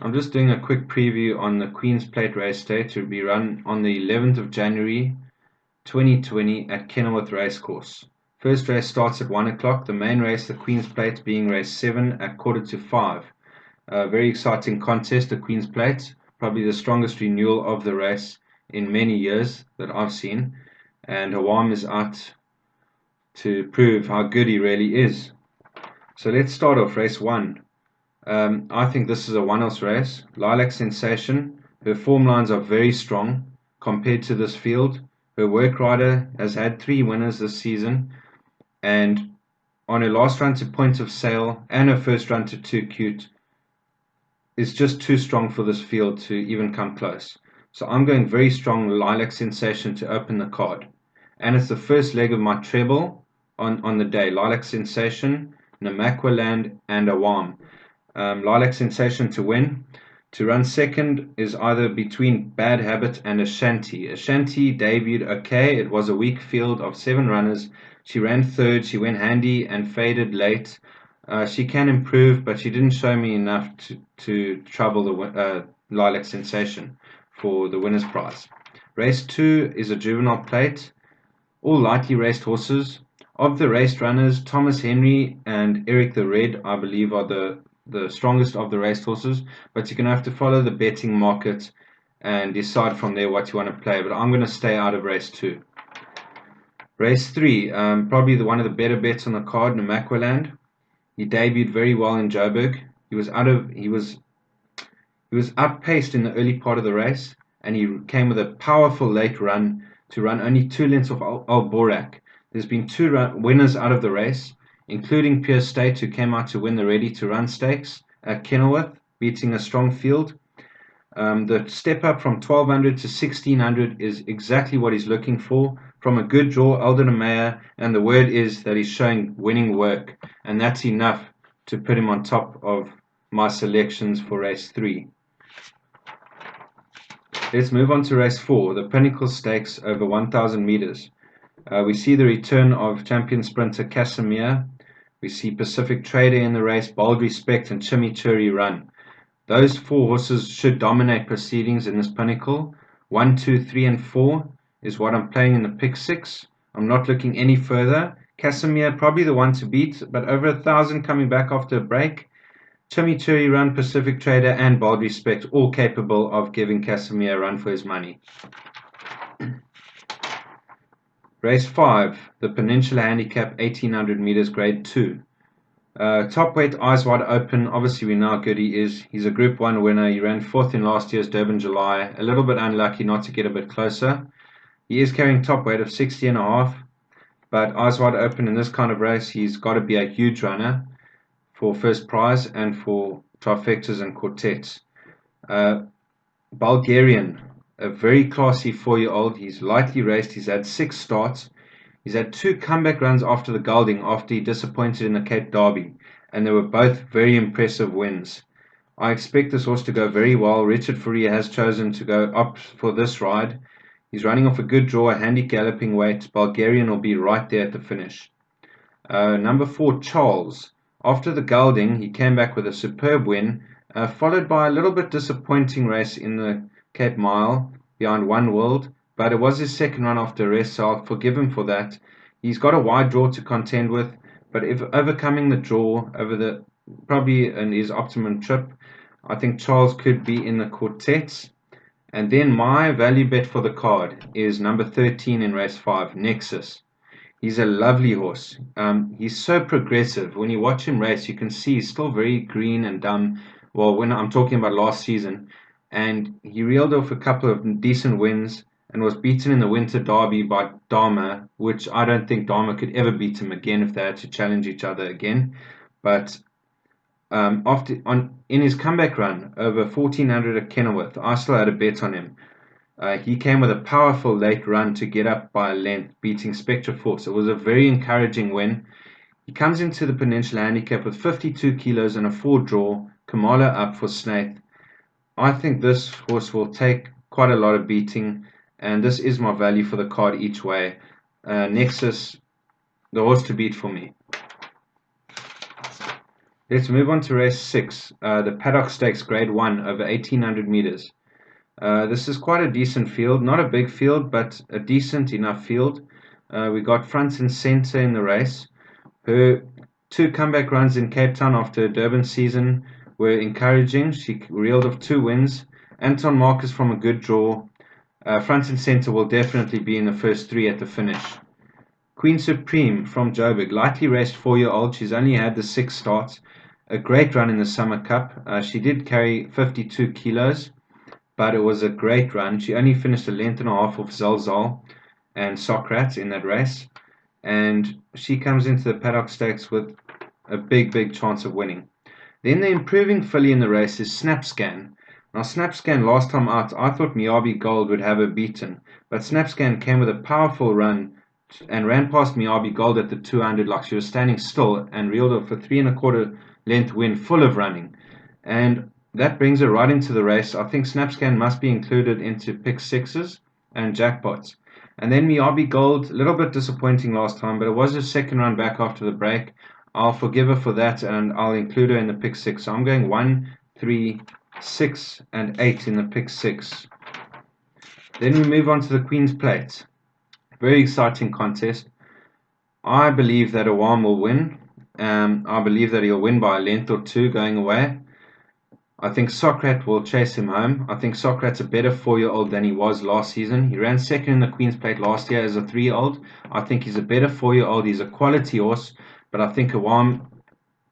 I'm just doing a quick preview on the Queen's Plate race day to be run on the 11th of January 2020 at Kenilworth racecourse. First race starts at 1 o'clock, the main race, the Queen's Plate, being race 7 at 4:45. A very exciting contest, the Queen's Plate, probably the strongest renewal of the race in many years that I've seen, and Hawam is out to prove how good he really is. So let's start off race 1. I think this is a one-horse race. Lilac Sensation, her form lines are very strong compared to this field. Her work rider has had 3 winners this season, and on her last run to Point of Sale and her first run to Too Cute is just too strong for this field to even come close. So I'm going very strong Lilac Sensation to open the card. And it's the first leg of my treble on the day. Lilac Sensation, Namaqualand, and Awam. Lilac Sensation to win. To run second is either between Bad Habit and Ashanti. Ashanti debuted okay. It was a weak field of 7 runners. She ran third. She went handy and faded late. She can improve, but she didn't show me enough to trouble the Lilac Sensation for the winner's prize. Race 2 is a Juvenile Plate. All lightly raced horses. Of the raced runners, Thomas Henry and Eric the Red, I believe, are the strongest of the raced horses, but you're going to have to follow the betting market and decide from there what you want to play. But I'm going to stay out of race 2. Race 3, probably one of the better bets on the card, Namaqualand. He debuted very well in Joburg. He was outpaced in the early part of the race, and he came with a powerful late run to run only 2 lengths of Al Borak. There's been 2 winners out of the race, including Pure State, who came out to win the Ready to Run stakes at Kenilworth, beating a strong field. The step up from 1200 to 1600 is exactly what he's looking for from a good draw, Eldon Mayer, and the word is that he's showing winning work, and that's enough to put him on top of my selections for race 3. Let's move on to race 4, the Pinnacle Stakes over 1,000 meters. We see the return of champion sprinter Casimir. We see Pacific Trader in the race, Bold Respect, and Chimichurri Run. Those 4 horses should dominate proceedings in this Pinnacle. 1, 2, 3, and 4 is what I'm playing in the pick 6. I'm not looking any further. Casimir, probably the one to beat, but over 1,000 coming back after a break. Chimichurri Run, Pacific Trader, and Bold Respect, all capable of giving Casimir a run for his money. Race 5, the Peninsula Handicap 1800 meters grade 2. Top weight, eyes wide open. Obviously, we know how good he is. He's a Group 1 winner. He ran 4th in last year's Durban July. A little bit unlucky not to get a bit closer. He is carrying top weight of 60.5, but eyes wide open in this kind of race, he's got to be a huge runner for first prize and for trifectas and quartets. Bulgarian, a very classy 4-year-old. He's lightly raced. He's had 6 starts. He's had 2 comeback runs after the gelding after he disappointed in the Cape Derby, and they were both very impressive wins. I expect this horse to go very well. Richard Fourie has chosen to go up for this ride. He's running off a good draw, a handy galloping weight. Bulgarian will be right there at the finish. Number 4, Charles. After the gelding, he came back with a superb win, followed by a little bit disappointing race in the Cape Mile behind One World, but it was his second run after a rest, so I'll forgive him for that. He's got a wide draw to contend with, but if overcoming the draw over probably in his optimum trip, I think Charles could be in the quartets. And then my value bet for the card is number 13 in race 5, Nexus. He's a lovely horse. He's so progressive. When you watch him race, you can see he's still very green and dumb. Well, when I'm talking about last season, and he reeled off a couple of decent wins and was beaten in the Winter Derby by Dharma, which I don't think Dharma could ever beat him again if they had to challenge each other again. But in his comeback run over 1400 at Kenilworth, I still had a bet on him. He came with a powerful late run to get up by a length, beating Spectre Force. It was a very encouraging win. He comes into the Peninsula Handicap with 52 kilos and a 4 draw, Kamala up for Snaith. I think this horse will take quite a lot of beating, and this is my value for the card each way. Nexus, the horse to beat for me. Let's move on to race 6, the Paddock Stakes Grade 1 over 1800 meters. This is quite a decent field, not a big field, but a decent enough field. We got front and center in the race. Her 2 comeback runs in Cape Town after her Durban season were encouraging. She reeled off 2 wins. Anton Marcus from a good draw. Front and center will definitely be in the first 3 at the finish. Queen Supreme from Joburg, lightly raced 4-year-old. She's only had the 6 starts. A great run in the Summer Cup. She did carry 52 kilos, but it was a great run. She only finished a length and a half off Zalzal and Socrates in that race. And she comes into the Paddock Stakes with a big chance of winning. Then the improving filly in the race is Snapscan. Now Snapscan last time out, I thought Miyabi Gold would have her beaten, but Snapscan came with a powerful run and ran past Miyabi Gold at the 200 like she was standing still and reeled off a 3¼ length win full of running. And that brings her right into the race. I think Snapscan must be included into pick 6s and jackpots. And then Miyabi Gold, a little bit disappointing last time, but it was her second run back after the break. I'll forgive her for that, and I'll include her in the pick 6. So I'm going 1, 3, 6, and 8 in the pick 6. Then we move on to the Queen's Plate. Very exciting contest. I believe that Awam will win. I believe that he'll win by a length or 2 going away. I think Socrates will chase him home. I think Socrates is a better 4-year-old than he was last season. He ran second in the Queen's Plate last year as a 3-year-old. I think he's a better 4-year-old. He's a quality horse, but I think Awam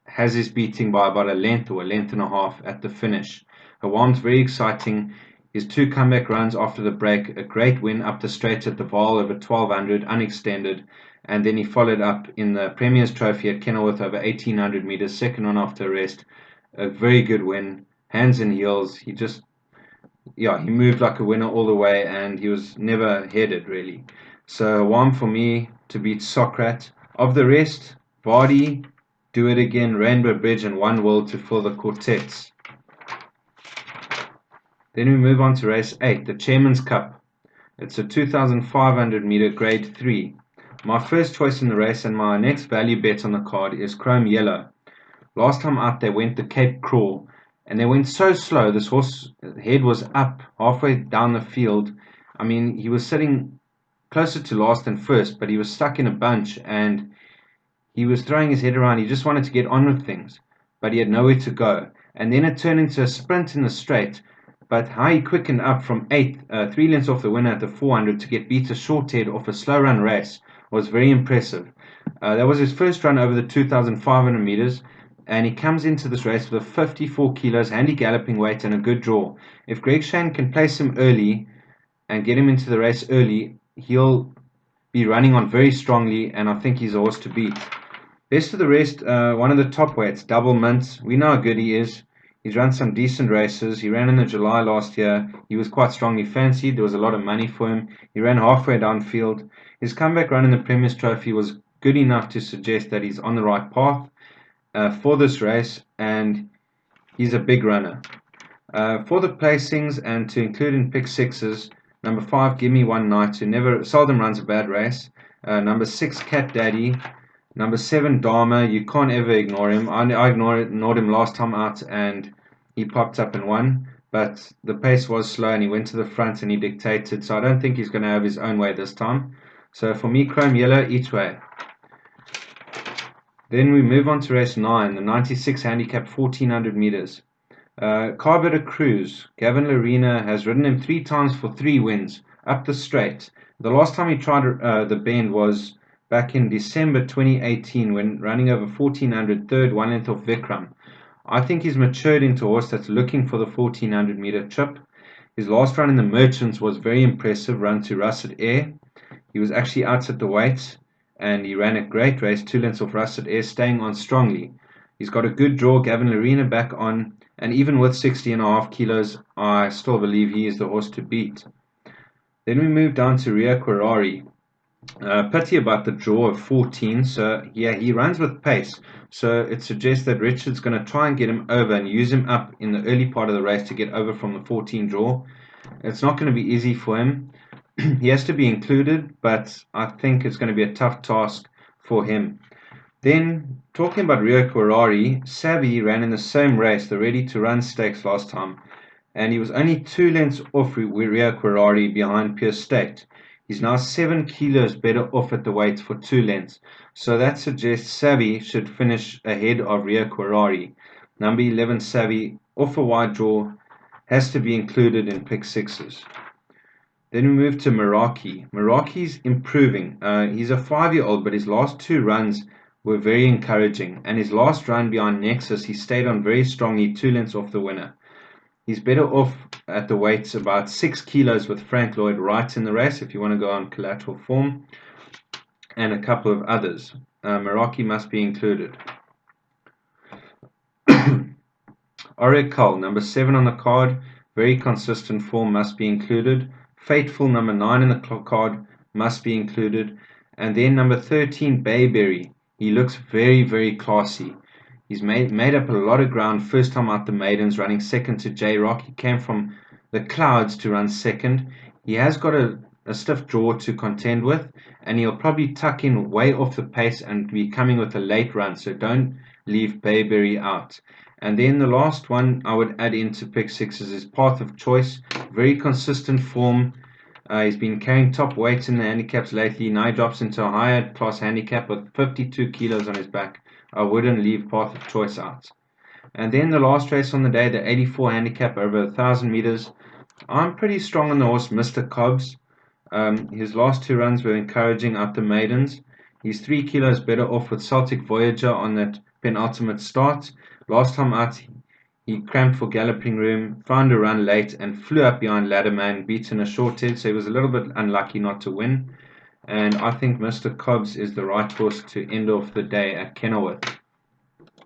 has his beating by about a length or a length and a half at the finish. Awam's very exciting. His 2 comeback runs after the break, a great win up the straight at the Vaal over 1200, unextended, and then he followed up in the Premier's Trophy at Kenilworth over 1800 meters, second one after a rest. A very good win, hands and heels. He moved like a winner all the way, and he was never headed really. So Awam for me to beat Socrates. Of the rest, Vardy, Do It Again, Rainbow Bridge, and One World to fill the quartets. Then we move on to race 8, the Chairman's Cup. It's a 2,500 meter grade 3. My first choice in the race and my next value bet on the card is Chrome Yellow. Last time out they went the Cape Crawl, and they went so slow. This horse head was up halfway down the field. I mean, he was sitting closer to last than first, but he was stuck in a bunch and he was throwing his head around. He just wanted to get on with things, but he had nowhere to go. And then it turned into a sprint in the straight. But how he quickened up from 8th, 3 lengths off the winner at the 400 to get beat a short head off a slow run race was very impressive. That was his first run over the 2,500 meters, and he comes into this race with a 54 kilos handy galloping weight and a good draw. If Greg Shane can place him early and get him into the race early, he'll be running on very strongly, and I think he's a horse to beat. Best of the rest, one of the top weights, Double Mint. We know how good he is. He's run some decent races. He ran in the July last year. He was quite strongly fancied. There was a lot of money for him. He ran halfway downfield. His comeback run in the Premier's Trophy was good enough to suggest that he's on the right path for this race, and he's a big runner. For the placings and to include in pick 6s, number 5, Give Me One Night, who seldom runs a bad race. Number 6, Cat Daddy. Number 7, Dharma. You can't ever ignore him. I ignored him last time out, and he popped up and won. But the pace was slow, and he went to the front, and he dictated. So I don't think he's going to have his own way this time. So for me, Chrome Yellow, each way. Then we move on to race 9, the 96 handicap 1400 meters. Carburetor Cruise. Gavin Larena has ridden him 3 times for 3 wins up the straight. The last time he tried the bend was back in December 2018 when running over 1400, third, 1 length off Vikram. I think he's matured into a horse that's looking for the 1400 meter trip. His last run in the Merchants was very impressive, run to Russet Air. He was actually out at the weight, and he ran a great race, 2 lengths off Russet Air, staying on strongly. He's got a good draw, Gavin Larena back on, and even with 60.5 kilos, I still believe he is the horse to beat. Then we move down to Ria Quarari. Pity about the draw of 14, so yeah, he runs with pace, so it suggests that Richard's going to try and get him over and use him up in the early part of the race to get over from the 14 draw. It's not going to be easy for him. He has to be included, but I think it's going to be a tough task for him. Then, talking about Rio Ferrari, Savvy ran in the same race, the Ready to Run Stakes last time, and he was only 2 lengths off Rio Ferrari behind Pierce State. He's now 7 kilos better off at the weight for 2 lengths, so that suggests Savvy should finish ahead of Rio Ferrari. Number 11 Savvy, off a wide draw, has to be included in pick sixes. Then we move to Meraki. Meraki's improving. He's a 5-year-old, but his last 2 runs were very encouraging. And his last run behind Nexus, he stayed on very strongly, 2 lengths off the winner. He's better off at the weights, about 6 kilos with Frank Lloyd Wright in the race, if you want to go on collateral form, and a couple of others. Meraki must be included. Oracle, number 7 on the card, very consistent form, must be included. Fateful, number 9 in the card, must be included. And then number 13, Bayberry. He looks very, very classy. He's made up a lot of ground first time out the maidens, running second to J-Rock. He came from the clouds to run second. He has got a stiff draw to contend with, and he'll probably tuck in way off the pace and be coming with a late run, so don't leave Bayberry out. And then the last one I would add into pick sixes is Path of Choice. Very consistent form. He's been carrying top weights in the handicaps lately. Now he drops into a higher class handicap with 52 kilos on his back. I wouldn't leave Path of Choice out. And then the last race on the day, the 84 handicap over 1,000 meters. I'm pretty strong on the horse, Mr. Cobbs. His last 2 runs were encouraging out the maidens. He's 3 kilos better off with Celtic Voyager on that penultimate start. Last time out, he cramped for galloping room, found a run late, and flew up behind Ladderman, beaten a short head, so he was a little bit unlucky not to win. And I think Mr. Cobbs is the right horse to end off the day at Kenilworth.